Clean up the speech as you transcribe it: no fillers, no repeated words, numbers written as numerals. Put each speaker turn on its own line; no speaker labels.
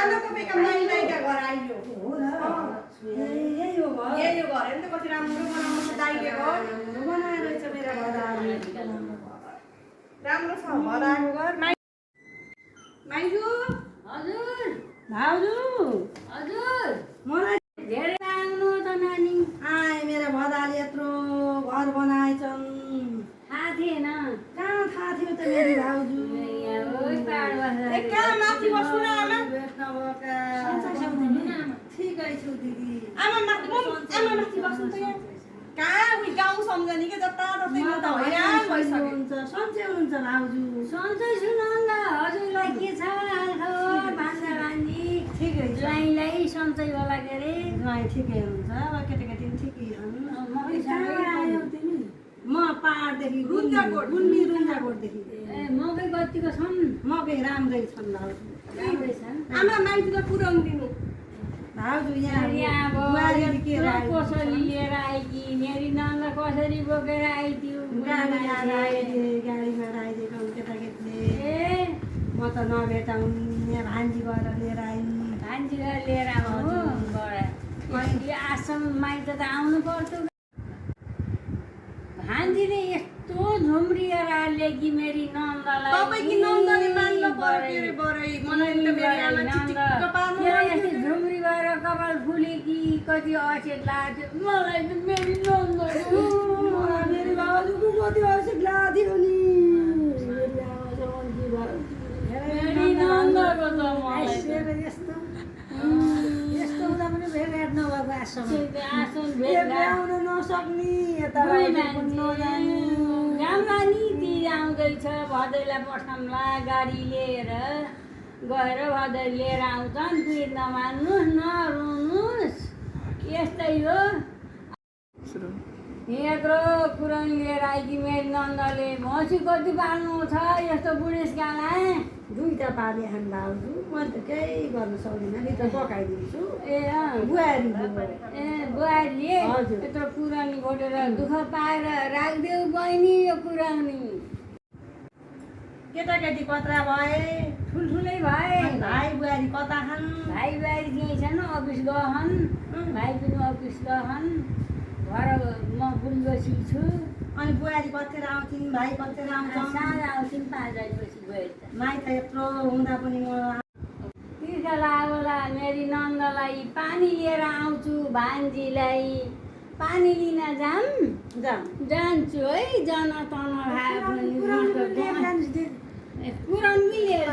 आमा तपाईँका माइका घर आइयो
हो र यही हो घर
यही हो घर नि त कति राम्रो बनाउनु छ दाइले घर
राम्रो बनाएर रहेछ मेरो घर
राम्रो छ भराको घर माइजू
हजुर
भाउजू
हजुर
मलाई
धेरै आउनु त नानी
आए मेरो भदाले यत्रो घर बनाएछन्
थाहा थिएन
कहाँ थाहा थियो त मेरो भाउजू
कहाँ माथि बस्नु न आमा
भेट्न भएका ठिकै छु दिदी
आमा माथि बस्नु त यहाँ कहाँ उही गाउँ सम्झने के जता ततै म त हैरान भइसक्यो
हुन्छ सन्चै हुनुहुन्छ भाउजू
सन्चै छु न हजुरलाई के छ हालखबर भान्जा भान्जी
ठिकै छ
ज्वाइँलाई सन्चै होला के अरे
ज्वाइँ ठिकै हुनुहुन्छ अब केटाकेटी पनि ठिकै छन्
कहाँबाट आयौ तिमी
म पाहाडदेखि
रुन्जाकोट।
गुल्मी रुन्जाकोटदेखि
ए मकै कतिको छन्
मकै राम्रै छन् भाउजू
राम्रै छन्
आमा माइजूलाई पुर्याउनु दिनु
भाउजू यहाँ
यहाँ
बुहारी के
अब कसरी लिएर आएकी मेरी नन्द कसरी बोकेर आइदियो
गाडीमा राखिदिएको केटाकेटीले
ए
म त नभेटाउँ यहाँ भान्जी गएर लिएर आइन्
भान्जीलाई लिएर आउनु बडा आश्रम माइत त आउनु पर्थ्यो भान्जीले यस्तो झुम्रिएर हाल्यो कि मेरी नन्दलाई
तपाईकी नन्दले मान्न पर्यो रे बरै मलाई त मेरो आमा चिटिक्क पार्नु
यस्तो झुम्री भएर कपाल फुले कि कति अचेत लाग्यो मलाई त मेरी नन्द
मेरो भाउजूको कति अवश्य लाग्थ्यो नि
मेरी नन्दको त मलाई
यस्तो यस्तो हुँदा पनि भेट नभएको आश्रम
आसन भेट
आउन नसक्ने यता नजाने
राम्रा नीति आउँदैछ भदैलाई पठाउँला गाडी लिएर गएर भदै लिएर आउँछन् पिर नमान्नुहोस् नरुनुहोस् यस्तै हो यत्रो पुरानो लिएर आइकी मेरो नन्दले भैँसी कति पाल्नु छ यस्तो बुढेसकालाई
दुईटा पाले खान भाउजू म त केही गर्न सक्दिनँ नि त पकाइदिन्छु
ए
बुहारी
ए बुहारीले
हजुर।
यत्रो पुरानी घोटेर दुःख पाएर राखिदेऊ बहिनी यो पुरानी
केटाकेटी कत्रा भए
ठुल्ठुलै भए
भाइ बुहारी कता खान्
भाइ बुहारी त्यहीँ छन् अफिस गहन् भाइ पनि अफिस गहन् घर म बुढी छु
अनि बुहारी कतिखेर आउँथिन् भाइ कतिखेर आउँछन्
साँझ आउँछन् 5 बजेपछि गएर
माइत यत्रो हुँदा पनि म
तिर्खा लागोला मेरी नन्दलाई पानी लिएर आउँछु भान्जीलाई पानी लिन जान्छु है जन तन पुरानो पनि लिएर